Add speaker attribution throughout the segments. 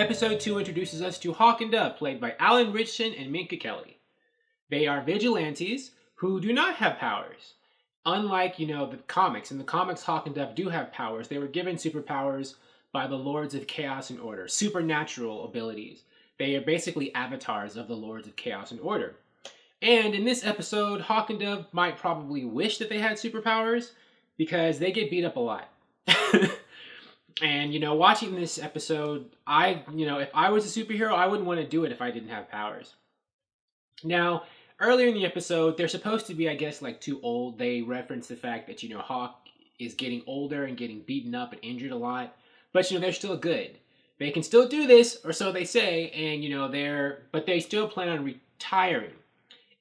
Speaker 1: Episode 2 introduces us to Hawk and Dove, played by Alan Ritchson and Minka Kelly. They are vigilantes who do not have powers. Unlike, the comics. In the comics, Hawk and Dove do have powers. They were given superpowers by the Lords of Chaos and Order, supernatural abilities. They are basically avatars of the Lords of Chaos and Order. And in this episode, Hawk and Dove might probably wish that they had superpowers because they get beat up a lot. And, watching this episode, if I was a superhero, I wouldn't want to do it if I didn't have powers. Now, earlier in the episode, they're supposed to be, I guess, too old. They reference the fact that, Hawk is getting older and getting beaten up and injured a lot. But, they're still good. They can still do this, or so they say, and, but they still plan on retiring.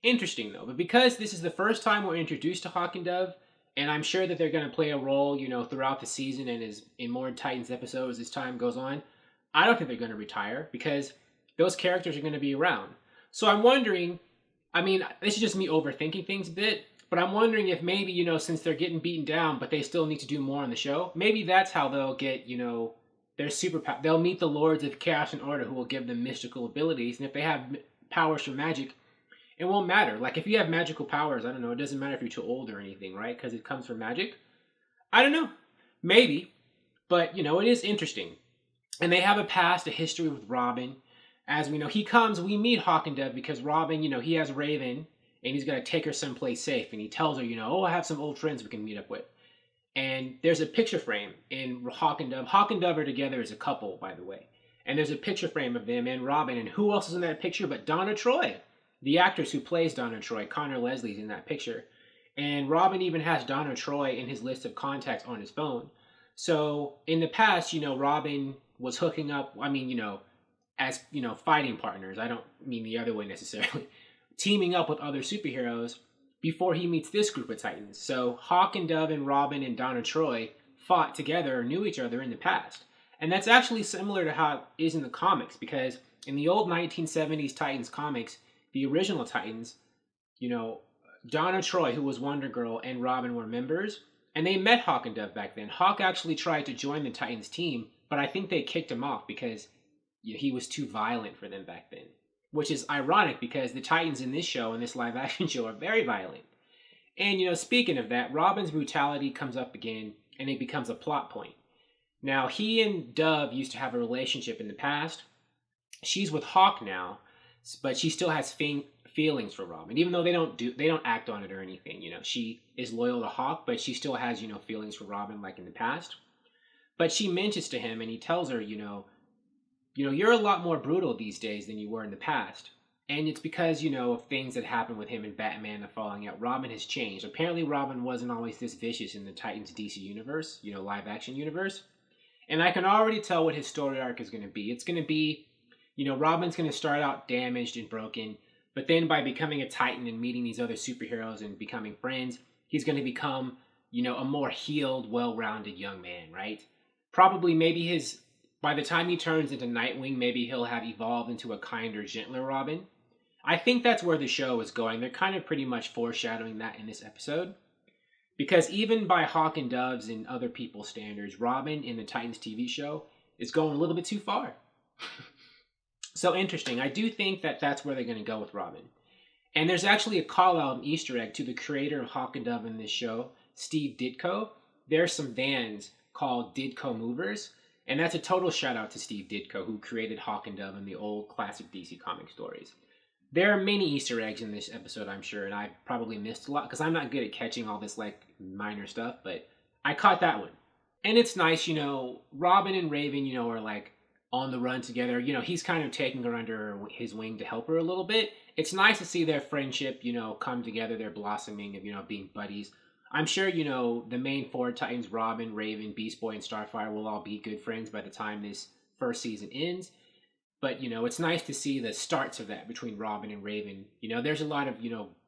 Speaker 1: Interesting, though. But because this is the first time we're introduced to Hawk and Dove, and I'm sure that they're going to play a role, throughout the season and in more Titans episodes as time goes on, I don't think they're going to retire because those characters are going to be around. So I'm wondering, this is just me overthinking things a bit, but I'm wondering if maybe, since they're getting beaten down, but they still need to do more on the show, maybe that's how they'll get, their superpower. They'll meet the Lords of Chaos and Order who will give them mystical abilities, and if they have powers from magic, it won't matter. If you have magical powers, I don't know, it doesn't matter if you're too old or anything, right? Because it comes from magic. I don't know. Maybe. But, it is interesting. And they have a past, a history with Robin. As we know, we meet Hawk and Dove because Robin, he has Raven, and he's going to take her someplace safe. And he tells her, I have some old friends we can meet up with. And there's a picture frame in Hawk and Dove. Hawk and Dove are together as a couple, by the way. And there's a picture frame of them and Robin. And who else is in that picture but Donna Troy? The actress who plays Donna Troy, Connor Leslie's in that picture. And Robin even has Donna Troy in his list of contacts on his phone. So in the past, Robin was hooking up, as, fighting partners. I don't mean the other way necessarily. Teaming up with other superheroes before he meets this group of Titans. So Hawk and Dove and Robin and Donna Troy fought together or knew each other in the past. And that's actually similar to how it is in the comics, because in the old 1970s Titans comics, the original Titans, Donna Troy, who was Wonder Girl, and Robin were members, and they met Hawk and Dove back then. Hawk actually tried to join the Titans team, but I think they kicked him off because he was too violent for them back then. Which is ironic because the Titans in this show, in this live-action show, are very violent. And, speaking of that, Robin's brutality comes up again, and it becomes a plot point. Now, he and Dove used to have a relationship in the past. She's with Hawk now, but she still has feelings for Robin, even though they don't act on it or anything. She is loyal to Hawk, but she still has feelings for Robin like in the past. But she mentions to him, and he tells her, you're a lot more brutal these days than you were in the past, and it's because of things that happened with him and Batman, the falling out. Robin has changed. Apparently, Robin wasn't always this vicious in the Titans DC universe, live action universe, and I can already tell what his story arc is going to be. It's going to be, Robin's going to start out damaged and broken, but then by becoming a Titan and meeting these other superheroes and becoming friends, he's going to become, a more healed, well-rounded young man, right? Probably by the time he turns into Nightwing, maybe he'll have evolved into a kinder, gentler Robin. I think that's where the show is going. They're kind of pretty much foreshadowing that in this episode. Because even by Hawk and Dove's and other people's standards, Robin in the Titans TV show is going a little bit too far. So interesting. I do think that that's where they're going to go with Robin. And there's actually a call-out, an Easter egg to the creator of Hawk and Dove in this show, Steve Ditko. There's some vans called Ditko Movers. And that's a total shout-out to Steve Ditko, who created Hawk and Dove in the old classic DC comic stories. There are many Easter eggs in this episode, I'm sure, and I've probably missed a lot, because I'm not good at catching all this, minor stuff, but I caught that one. And it's nice, Robin and Raven, are, on the run together. He's kind of taking her under his wing to help her a little bit. It's nice to see their friendship, come together, their blossoming of, being buddies. I'm sure, the main four Titans, Robin, Raven, Beast Boy, and Starfire will all be good friends by the time this first season ends. But, it's nice to see the starts of that between Robin and Raven. There's a lot of,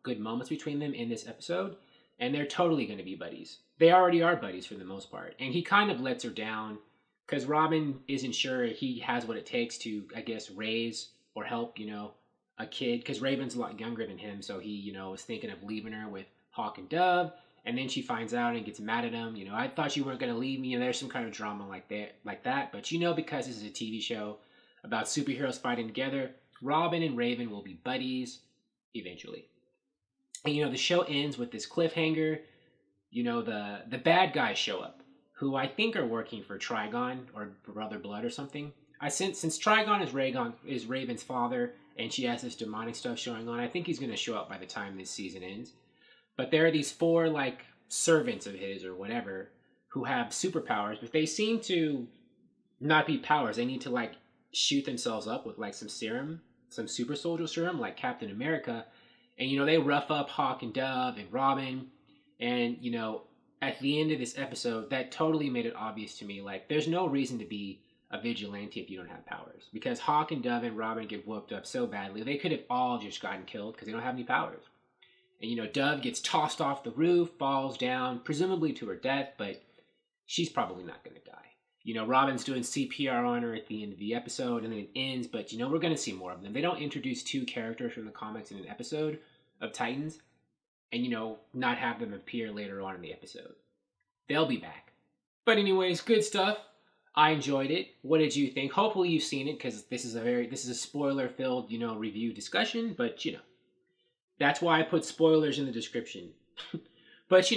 Speaker 1: good moments between them in this episode, and they're totally going to be buddies. They already are buddies for the most part. And he kind of lets her down because Robin isn't sure he has what it takes to, I guess, raise or help, a kid. Because Raven's a lot younger than him, so he, is thinking of leaving her with Hawk and Dove. And then she finds out and gets mad at him. I thought you weren't going to leave me. And there's some kind of drama like that. But, because this is a TV show, about superheroes fighting together. Robin and Raven will be buddies eventually. And the show ends with this cliffhanger. The bad guys show up, who I think are working for Trigon or Brother Blood or something. Since Trigon is Raven's father, and she has this demonic stuff showing on, I think he's going to show up by the time this season ends. But there are these 4 like servants of his or whatever who have superpowers, but they seem to not be powers. They need to like shoot themselves up with like some serum, some super soldier serum, like Captain America. And they rough up Hawk and Dove and Robin. And at the end of this episode, that totally made it obvious to me, like, there's no reason to be a vigilante if you don't have powers. Because Hawk and Dove and Robin get whooped up so badly, they could have all just gotten killed because they don't have any powers. And Dove gets tossed off the roof, falls down, presumably to her death, but she's probably not going to die. Robin's doing CPR on her at the end of the episode, and then it ends, but we're going to see more of them. They don't introduce 2 characters from the comics in an episode of Titans, and not have them appear later on in the episode. They'll be back. But anyways, good stuff. I enjoyed it. What did you think? Hopefully you've seen it, because this is a spoiler-filled, review discussion, but that's why I put spoilers in the description. But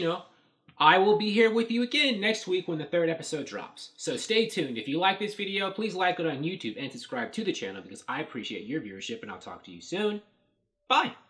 Speaker 1: I will be here with you again next week when the 3rd episode drops. So stay tuned. If you like this video, please like it on YouTube and subscribe to the channel because I appreciate your viewership, and I'll talk to you soon. Bye!